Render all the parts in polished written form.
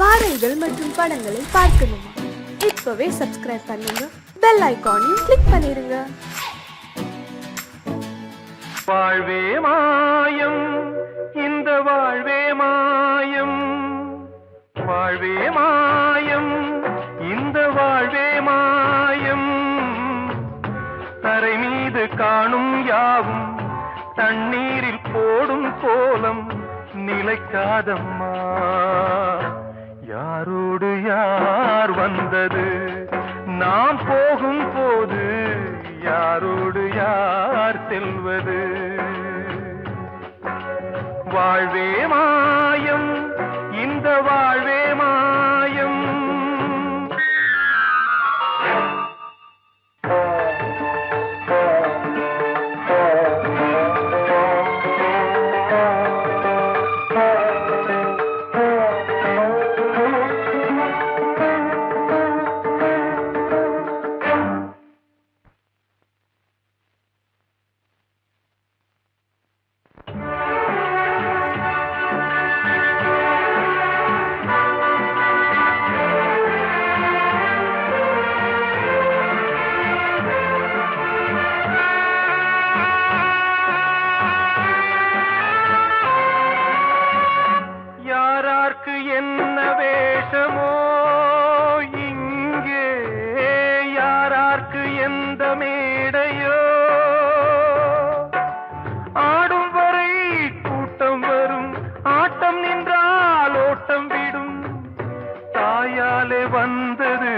பாடல்கள் மற்றும் படங்களை பார்க்கணுமா? இப்பவே சப்ஸ்கிரைப் பண்ணுங்க, பெல் ஐகானையும் கிளிக் பண்ணிருங்க. வாழ்வே மாயம், இந்த வாழ்வே மாயம், வாழ்வே மாயம், இந்த வாழ்வே மாயம். தரை மீது காணும் யாவும் தண்ணீரில் போடும் கோலம் நிலைக்காதம்மா. யாரோடு யார் வந்தது நாம் போகும் போது, யாரோடு யார் செல்வது? வாழ்வே மாயம், இந்த வாழ்வே மாயம். என்ன வேஷமோ இங்கே, யாரார்க்கு எந்த மேடையோ, ஆடும் வரை கூட்டம் வரும், ஆட்டம் நின்றால் ஓட்டம் விடும். தாயாலே வந்தது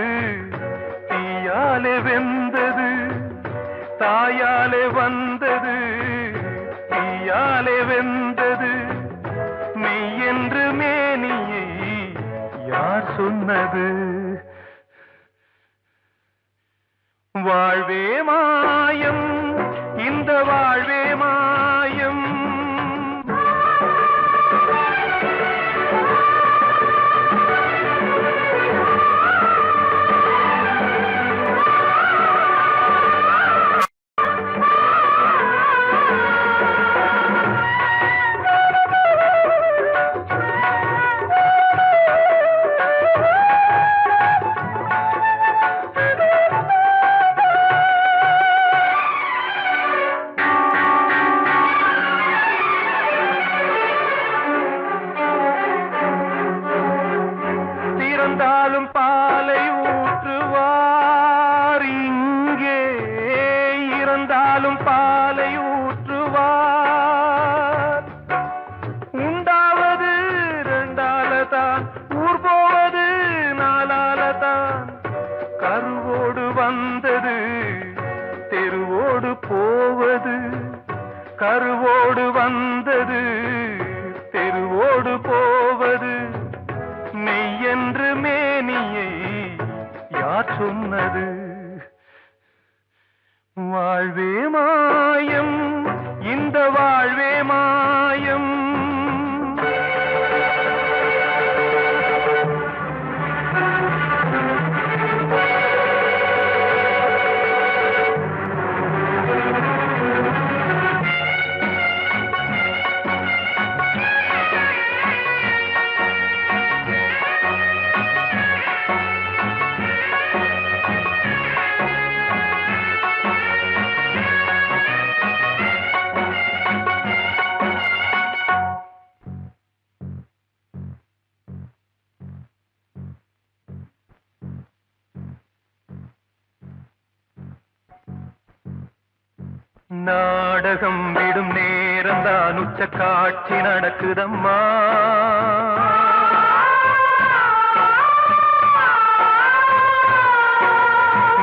தீயாலே வெந்தது, தாயாலே வந்தது தீயாலே வெந்தது. மெய் என்று மேனியை யார் சொன்னது? வாழ்வே மாயம், இந்த வாழ்வே மாயம். இறந்தாலும் பாலை ஊற்றுவார் இங்கே, இறந்தாலும் பாலை ஊற்றுவார். உண்டாவது ரெண்டாலதான், ஊர் போவது நாலாலதான். கருவோடு வந்தது தெருவோடு போவது, கருவோடு வந்தது தெருவோடு போவது. மெய் என்று மேனியை யார் சொன்னது? வாழ்வே மாயம், இந்த வாழ்வே மாயம். நாடகம் விடும் நேரம்தான் உச்ச காட்சி நடக்குதம்மா.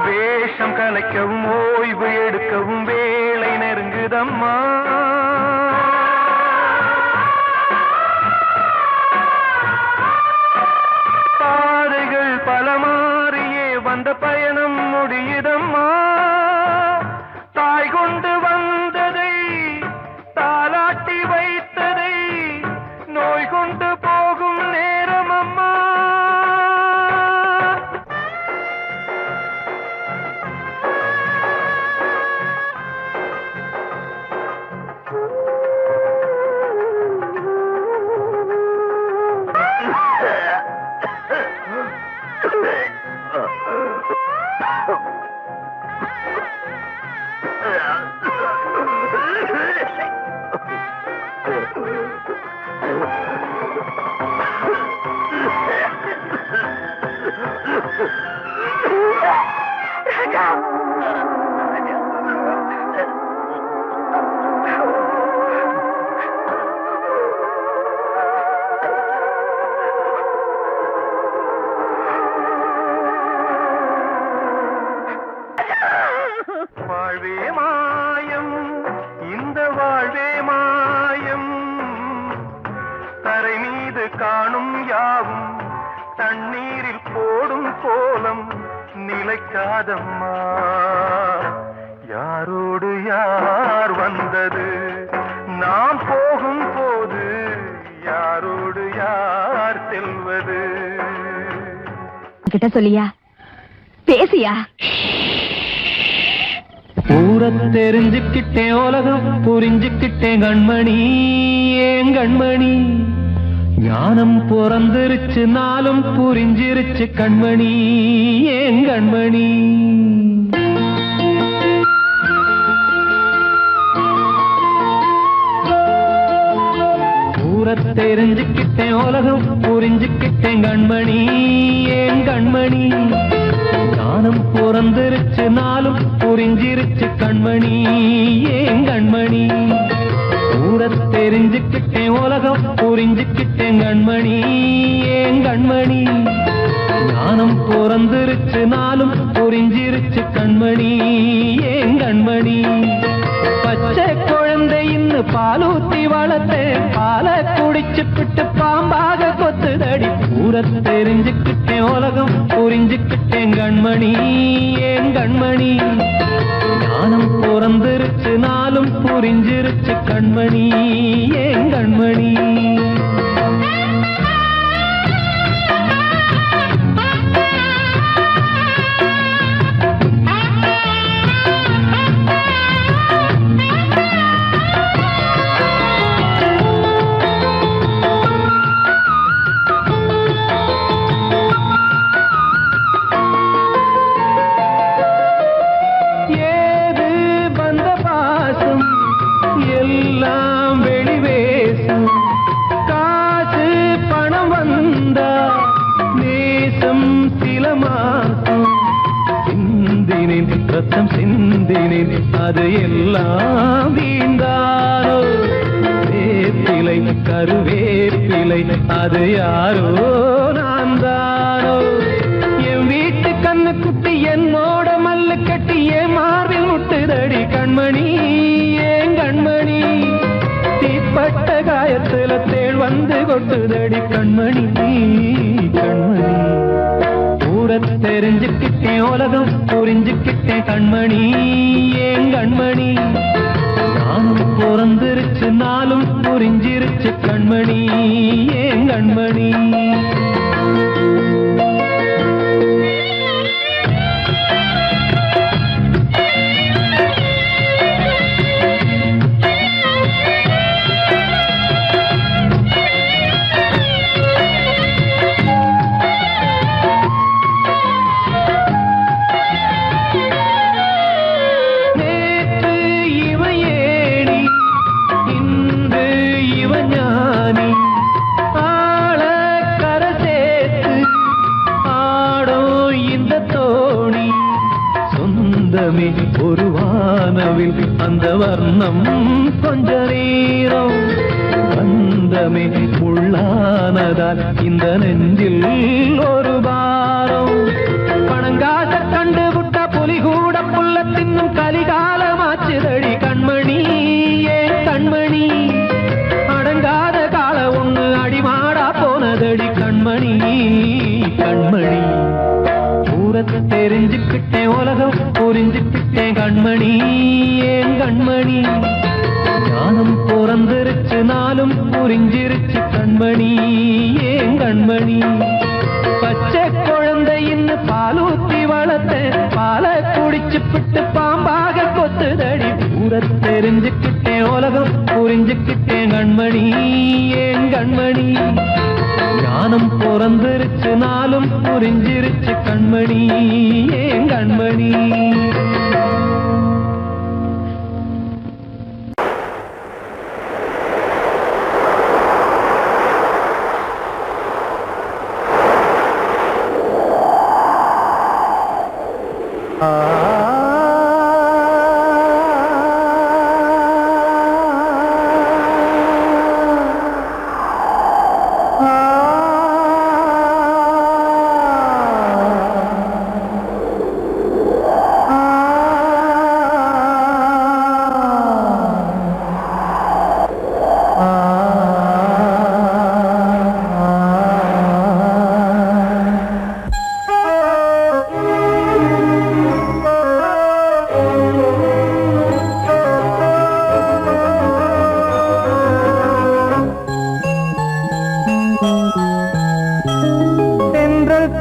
வேஷம் கலைக்கவும் ஓய்வு எடுக்கவும் வேளை நெருங்குதம்மா. பாதைகள் பல மாறியே வந்த பயணம் முடியுதம்மா. தாய் கொண்டு வந்ததை தாலாட்டி வைத்ததை நோய் கொண்டு போகும் நேரம் அம்மா. தண்ணீரில் போடும் கோலம் நிலைக்காதம்மா. யாரோடு யார் வந்தது நாம் போகும் போது, யாரோடு யார் செல்வது? கிட்ட சொல்லியா, பேசியா? ஊரை தெரிஞ்சுக்கிட்டேன், உலகம் புரிஞ்சுக்கிட்டேன் கண்மணி, ஏன் கண்மணி. ஞானம் பிறந்திருச்சு, நாளும் புரிஞ்சிருச்சு கண்மணி, ஏன் கண்மணி. ஊரை தெரிஞ்சுக்கிட்டேன், உலகம் புரிஞ்சுக்கிட்டேன் கண்மணி, ஏன் கண்மணி. ஞானம் பிறந்திருச்சு, நாளும் புரிஞ்சிருச்சு கண்மணி, ஏன் கண்மணி. ஊரை தெரிஞ்சுக்கிட்டேன், உலகம் புரிஞ்சுக்கிட்டேன் கண்மணி, ஏன் கண்மணி. ஞானம் பிறந்திருச்சு, நாளும் புரிஞ்சிருச்சு கண்மணி, ஏன் கண்மணி. பச்சை குழந்தையின்னு பாலூத்தி வளர்த்தேன், பாலை குடிச்சு பிட்டு பாம்பாக கொத்துதடி. ஊரை தெரிஞ்சுக்கிட்டேன், உலகம் புரிஞ்சுக்கிட்டேன் கண்மணி, ஏன் கண்மணி. ஞானம் பிறந்திருச்சு, நாளும் புரிஞ்சிருச்சு கண்மணி, ஏன் கண்மணி. ரத்தம் சிந்தினேன், அது எல்லாம் வீண்டாரோ. வேப்பிலை கருவேப்பிலை, அது யாரோ நான் தானோ. என் வீட்டு கண்ணு குட்டி என்னோட மல்லு கட்டி என் மார்பில் முட்டுதடி கண்மணி, ஏன் கண்மணி. தீப்பட்ட காயத்துல தேள் வந்து கொட்டுதடி கண்மணி, கண்மணி. ஊரை தெரிஞ்சுக்கிட்டேன், உலகம் புரிஞ்சுக்கிட்டேன் கண்மணி, ஏன் கண்மணி. ஞானம் பிறந்திருச்சு, நாளும் புரிஞ்சிருச்சு கண்மணி, ஏன் கண்மணி. ஒரு வானவில் அந்த வர்ணம் கொஞ்ச நேரம் வந்தமே உள்ளானதால் இந்த நெஞ்சில் ஒரு பாரம். பணங்காச கண்டு விட்ட புலி கூட புல்ல தின்னும் கலிகாலமாச்சுதடி கண்மணி, ஏன் கண்மணி. அடங்காத கால ஒண்ணு அடிமாடா போனதடி கண்மணி, கண்மணி. ஊரை தெரிஞ்சுக்கிட்டேன், உலகம் புரிஞ்சுக்கிட்டேன் கண்மணி, ஏன் கண்மணி. ஞானம் பிறந்திருச்சு, நாளும் புரிஞ்சிருச்சு கண்மணி, ஏன் கண்மணி. பச்சை குழந்தையின்னு பாலூத்தி வளர்த்தேன், பாலை குடிச்சு பிட்டு பாம்பாக கொத்துதடி. ஊரை தெரிஞ்சுக்கிட்டேன், உலகம் புரிஞ்சுக்கிட்டேன் கண்மணி, ஏன் கண்மணி. ஞானம் பிறந்திருச்சு, நாளும் புரிஞ்சிருச்சு கண்மணி, ஏன் கண்மணி.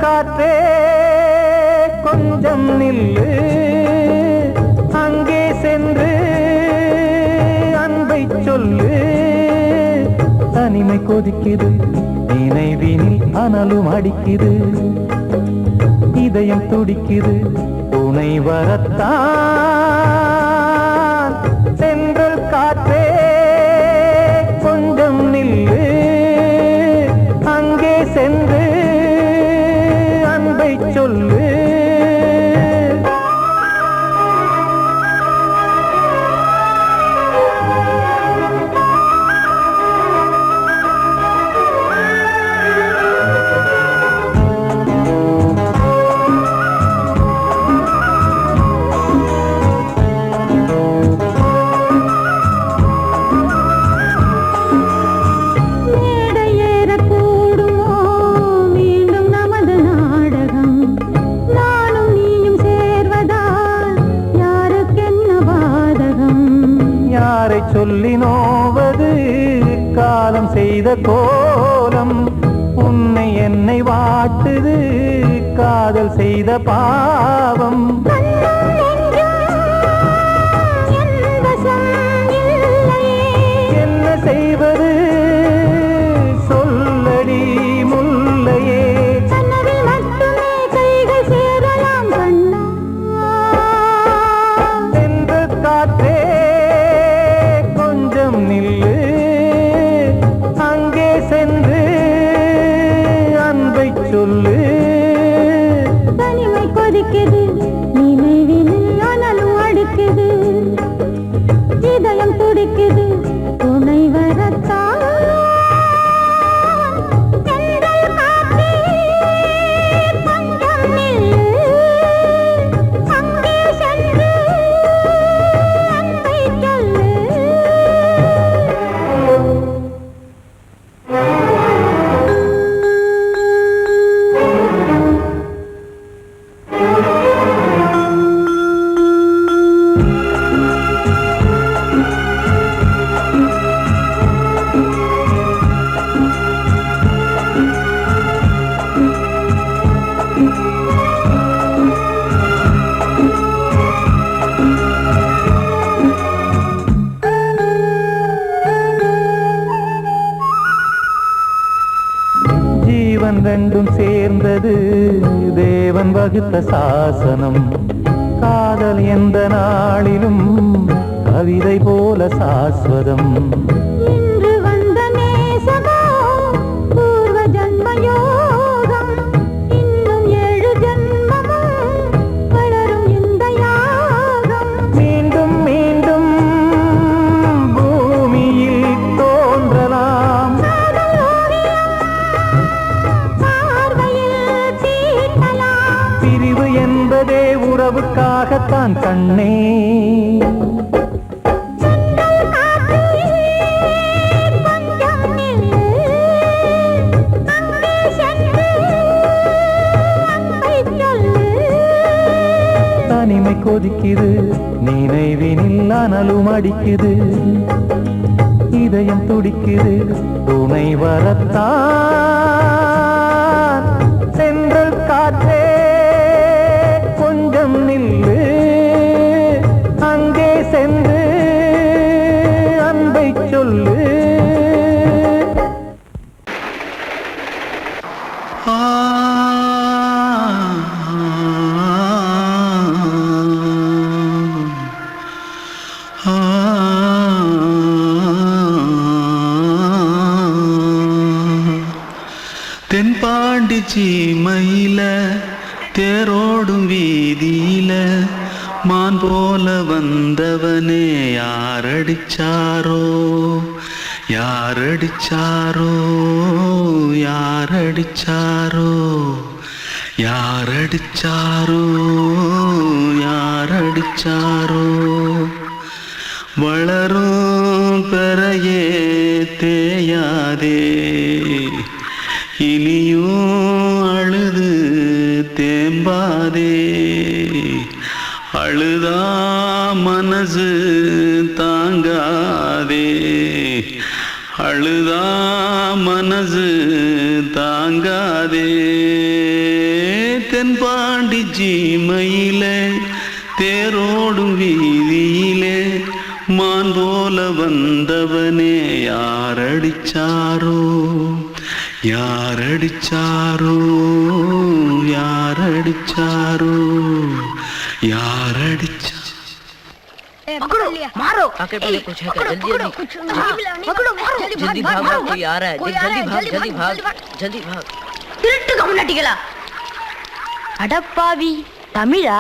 காற்றே கொஞ்சம் நில்லு, அங்கே சென்று அன்பை சொல்லு. தனிமை கொதிக்குது, நினைவினில் அனலும் அடிக்குது, இதயம் துடிக்குது, துணை வரத்தான். சென்றல் காற்றே கொஞ்சம் நில்லு, அங்கே சென்று அன்பை சொல்லு. சொல்லி நோவது காலம் செய்த கோலம், உன்னை என்னை வாட்டுது காதல் செய்த பாவம். என்ன செய்வது சொல்லடி முல்லையே, சென்ற காற்றே நில்லு, அங்கே சென்று அன்பை சொல்லு. தனிமை கொதிக்குது, நினைவினில் அனலும் அடிக்குது, இதயம் துடிக்குது, துணை வரத்தான். ரெண்டும் சேர்ந்தது தேவன் வகுத்த சாசனம். காதல் எந்த நாளிலும் கவிதை போல சாஸ்வதம். இன்று வந்த நேசமோ பூர்வ ஜன்ம யோகம், இன்னும் 7 ஜன்மமும் வளரும் இந்த யாகம். மீண்டும் மீண்டும் பூமியில் தோன்றலாம், பிரிவு என்பதே உறவுக்காகத்தான் கண்ணே. தனிமை கொதிக்குது, நினைவினில் அனலும் அடிக்குது, இதயம் துடிக்குது, துணை வரத்தான். சென்றல் காற்றே கொஞ்சம் நில்லு, அங்கே சென்று அன்பை சொல்லு. தென்பாண்டி சீமையில தேரோடும் வீதியில மான் போல வந்தவனே யாரடிச்சாரோ யாரடிச்சாரோ யாரடிச்சாரோ யாரடிச்சாரோ யாரடிச்சாரோ. வளரும் பெறையே தேயாதே, இனியும் அழுது தேம்பாதே. அழுதா மனசு தாங்காதே, அழுதா மனசு தாங்காதே. தென்பாண்டி ஜீமையிலே தேரோடும் வீதியிலே மான் போல வந்தவனே யாரடிச்சாரோ யாரடிச்சாரோ யாரடிச்சாரோ யாரடிச்சா मारो आके पहले कुछ है क्या जल्दी जल्दी जल्दी भाग भाग कोई आ रहा है जल्दी भाग जल्दी भाग திருட்டு கம்முனட்டிகளா அடப்பாவி தமிழா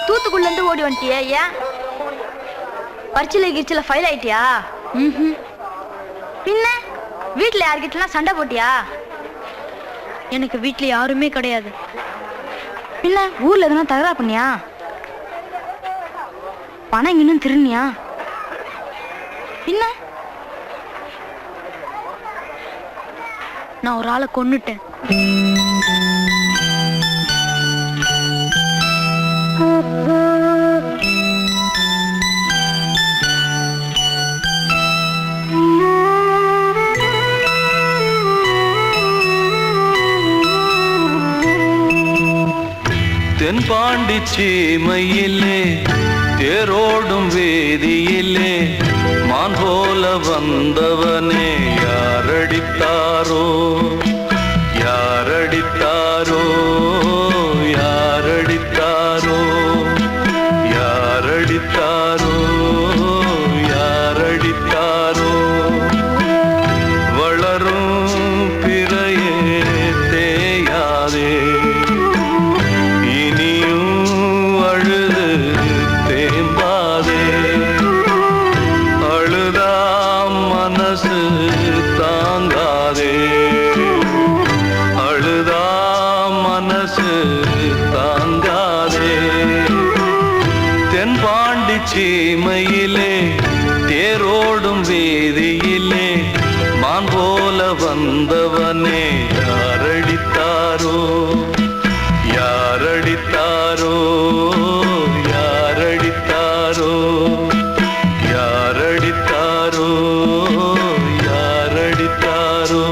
தூத்துக்குள்ள இருந்து ஓடி வந்துட்டியா ஏன் பரிச்சையில கிரிச்சில ஃபைல் ஆயிட்டியா பின்ன வீட்டுல யார்கிட்டலாம் சண்டை போட்டியா எனக்கு வீட்டுல யாருமே கிடையாது பின்ன ஊர்ல எதனா தகராறு பண்ணியா பணம் இன்னும் திருநியா பின்ன நான் ஒரு ஆளை கொன்னுட்டேன் தென்பாண்டி சீமையிலே தேரோடும் வேதியிலே மான் போல வந்தவனே யாரடித்தாரோ யாரடித்தாரோ யாரடித்தாரோ யாரடித்தாரோ யாரடித்தாரோ வளரும் பிறையே தேயாதே தாங்காதே அழுதா மனசு தாங்காதே தென்பாண்டி சீமையிலே தேரோடும் வேதியிலே மான் போல வந்தவனே யாரடித்தாரோ யாரடித்தாரோ யாரடித்தாரோ யாரடித்தாரோ யாரடித்தாரோ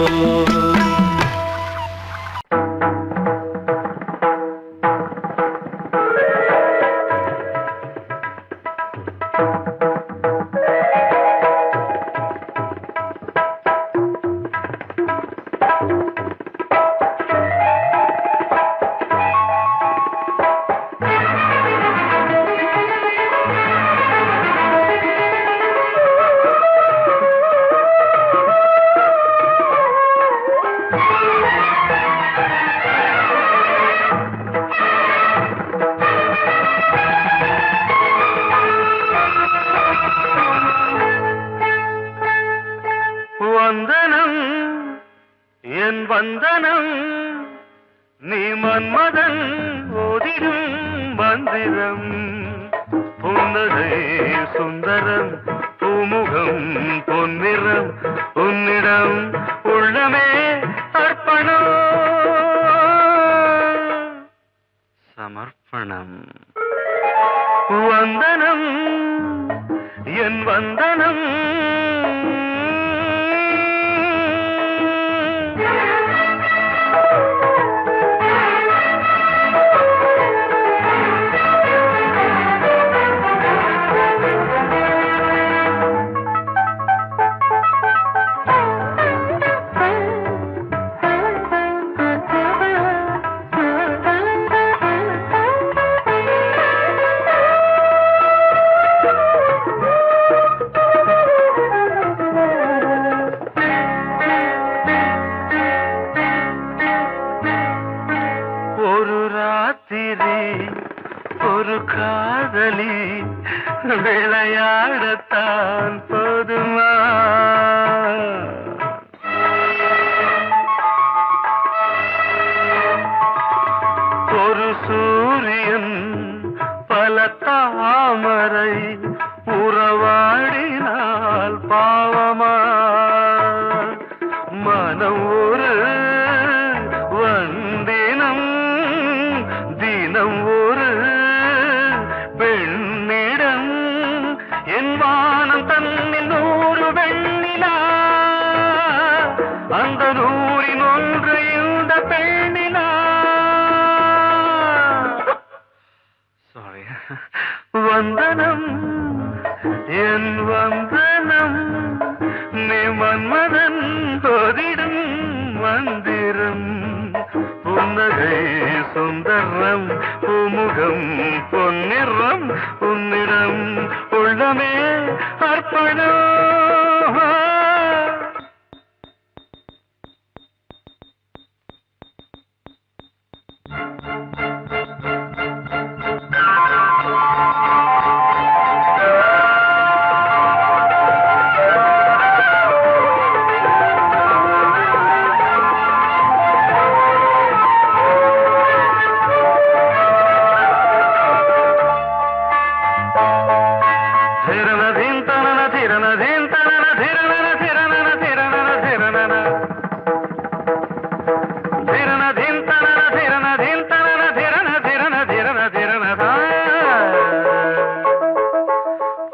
வந்தனம் என் வந்தனம் நீ மன்மதன் ஓதிடும் மந்திரம் புன்னகை சுந்தரம் பூமுகம் பொன்னிறம் உன்னிடம் உள்ளமே அர்ப்பணம் சமர்ப்பணம் வந்தனம் என் வந்தனம் ஒரு காதலி விளையாடத்தான் போதுமா ஒரு சூரியன் பல தாமரை உறவாடினால் பாவமா மனம் ஒரு வந்தினம் தினம் ஒரு பெண்ணிடம் என் வானம் வான் தன்னில் 100 வெண்ணிலா, அந்த 100இன் ஒன்று இந்த பெண்ணிலா. சாரி. வந்தனம் என் வந்தனம், நீ மன்மதன் போதிடும் மந்திரம். புன்னகை சுந்தரம், பூமுகம் பொன்னிறம், உன்னிடம் உள்ளமே அர்ப்பணம்.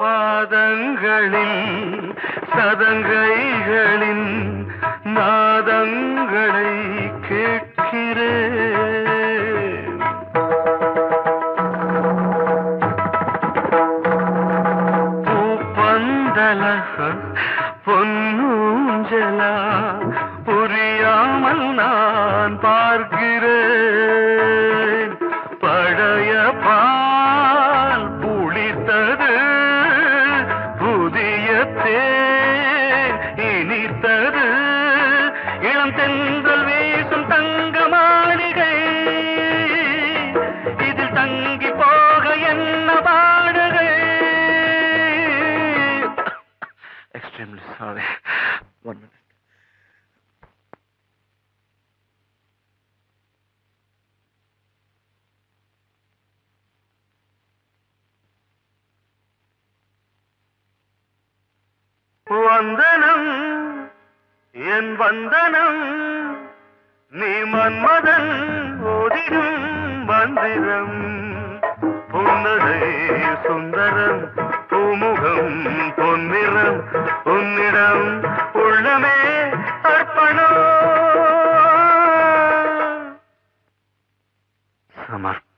பாதங்களில் சதங்கைகளின் நாதங்களை கேட்கிறேன். பூப்பந்தல பொன்னூஞ்சலா, புரியாமல் நான் பார்க்கிறேன். பழைய பால் புளித்தது, புதிய தேன் இனித்தது. இளம் தென்றல் வீசும் தங்க மாளிகை, இதில் தங்கி போக என்ன பாடுகை. Extremely sorry. 1 minute. வந்தனம் என் வந்தனம், நீ மன்மதன் ஓதிடும் மந்திரம். புன்னகை சுந்தரம், பூமுகம் பொன்னிறம், உன்னிடம் உள்ளமே அர்ப்பணம். சமர்ப்பணம்.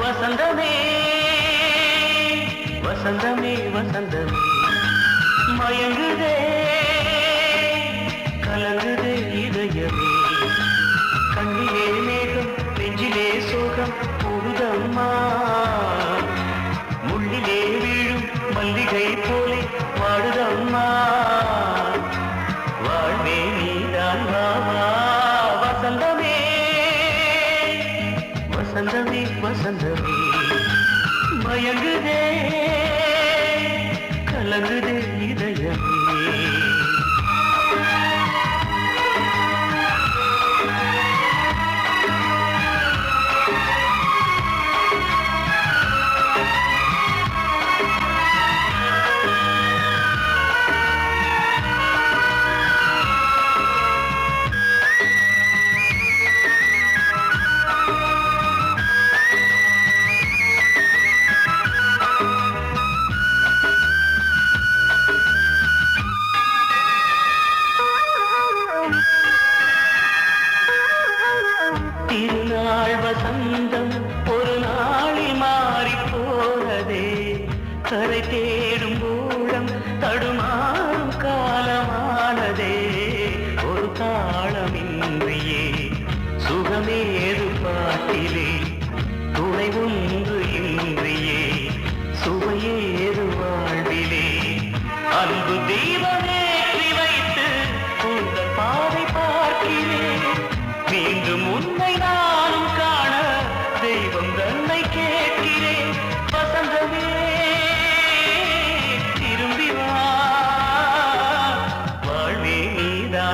வசந்தமே வசந்தமே வசந்தமே, மயங்குதே கலங்குதே இதயமே. கண்ணிலே மேகம் நெஞ்சிலே சோகம் கூடுதம்மா, முள்ளிலே வீழும் மல்லிகை போலே வாடுதம்மா. வாழ்வே நீதான் வாவா. வசந்தமே வசந்தமே வசந்தமே, மயங்குதே கலங்குதே இதயமே.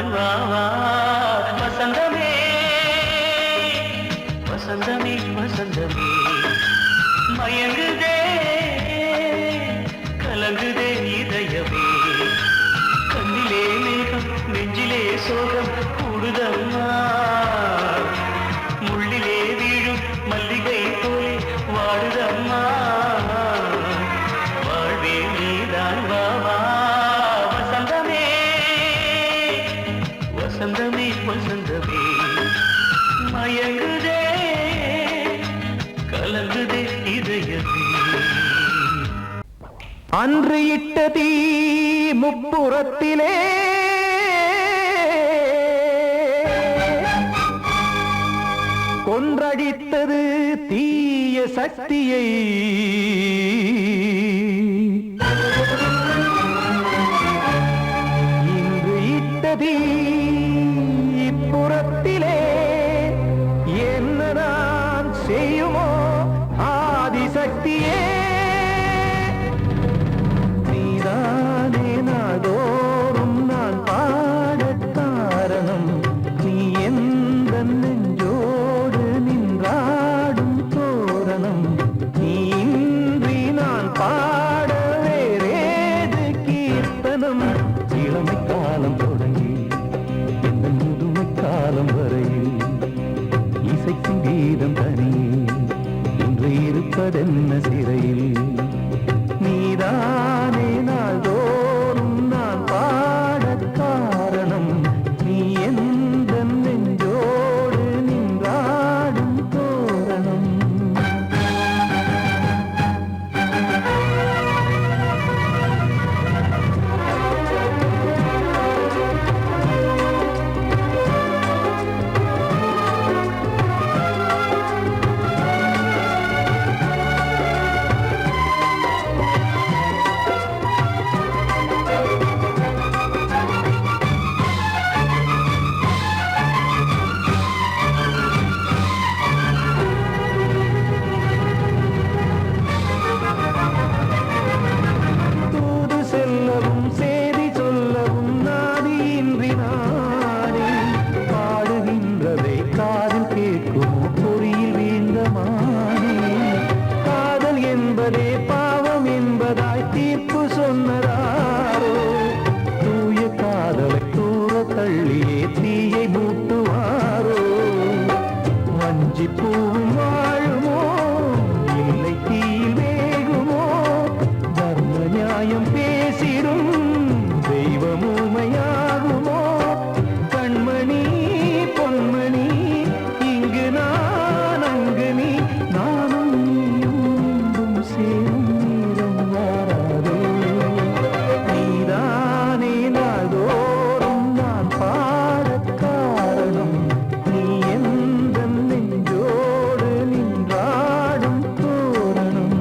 நீதான் வா வா வசந்தமே வசந்தமே வசந்தமே மயங்குதே கலங்குதே இதயமே கண்ணிலே மேகம் நெஞ்சிலே சோகம் கூடுதம்மா முள்ளிலே வீழும் மல்லிகை போலே வாடுதம்மா வாழ்வே நீதான் வா வா வசந்தமே வசந்தமே வசந்தமே மயங்குதே கலங்குதே இதயமே அன்று இட்ட தீ முப்புறத்திலே கொன்றடித்தது தீய சக்தியை இன்று இட்ட தீ இப்புறத்திலே என்னதான் செய்யுமோ ஆதிசக்தியே நீதானே நாடோறும் நான் பாடக் காரணம் நீ எந்த நெஞ்சோடு நின்றாடும் தோரணம் நீ இன்றி நான் பாட வேறேது கீர்த்தனம் இளமை காலம் தொடங்கி இந்த முதுமை காலம் வரையில் இசைக்கும் கீதம் தனியே இன்று இருப்பதென்ன சிறையில் நீதானே நாள்தோறும் நான் பாடக் காரணம் நீ எந்த நெஞ்சோடு நின்றாடும் தோரணம் தூது செல்லவும் சேதி சொல்லவும் நாதியின்றி நானே பாடுகின்றதை காதில் கேட்குமோ பொறியில் வீழ்ந்த மானே காதல் என்பதே பாவம் என்பதாய் தீர்ப்பு சொன்னதாரோ தூய காதலை தூர தள்ளியே தீயை மூட்டுவாரோ வஞ்சி பூவும் வாழுமோ இல்லை தீயில் வேகுமோ தர்ம நியாயம் பேசிடும் தெய்வம் ஊமையாகுமோ கண்மணி பொன்மணி இங்கு நான் அங்கு நீ நானும் நீயும் மீண்டும் சேரும் நேரம் வாராதோ நீதானே நாள்தோறும் நான் பாடக் காரணம் நீ எந்த நெஞ்சோடு நின்றாடும் தோரணம்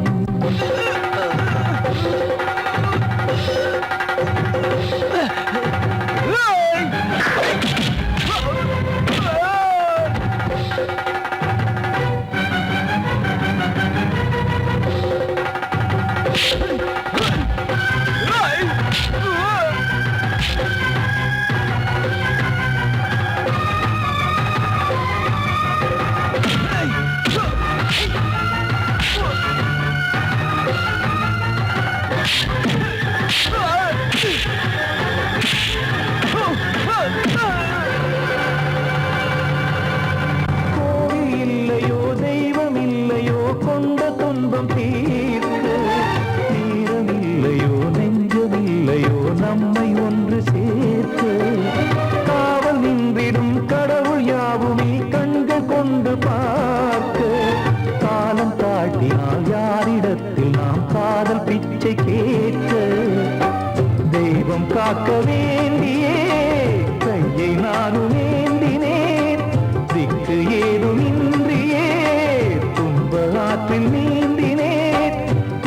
கோவில் இல்லையோ தெய்வம் இல்லையோ கொண்ட துன்பம் தீர்க்க நேரம் இல்லையோ நெஞ்சமில்லையோ நம்மை ஒன்று சேர்க்க காவல் நின்றிடும் கடவுள் யாவுமே கண்கள் கொண்டு பார்க்க காலம் காட்டினால் யாரிடத்தில் நாம் காதல் பிச்சை கேட்க தெய்வம் காக்க வேண்டியே கையை நானும் ஏந்தினேன் திக்கு ஏதுமின்றியே துன்ப ஆற்றில் நீந்தினேன்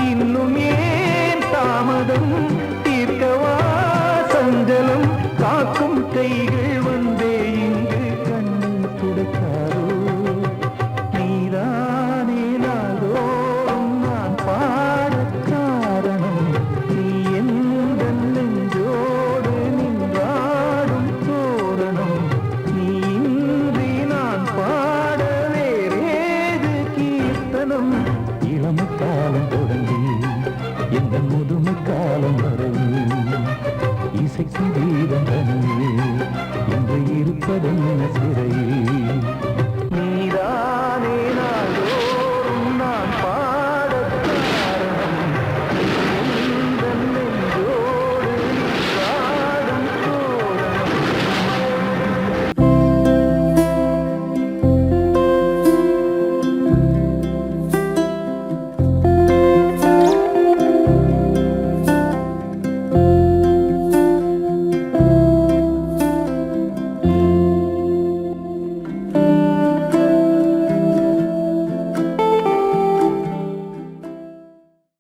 இன்னும் ஏன் தாமதம் தீர்க்கவா சஞ்சலம் காக்கும் கைகள் வந்தே இங்கு கண்ணீர் துடைக்காதோ நீதானே நாள்தோறும் நான் பாடக் காரணம் நீ எந்த நெஞ்சோடு நின்றாடும் தோரணம் இசைக்கும் கீதம் தனியே இன்று இருப்பதென்ன சிறையில்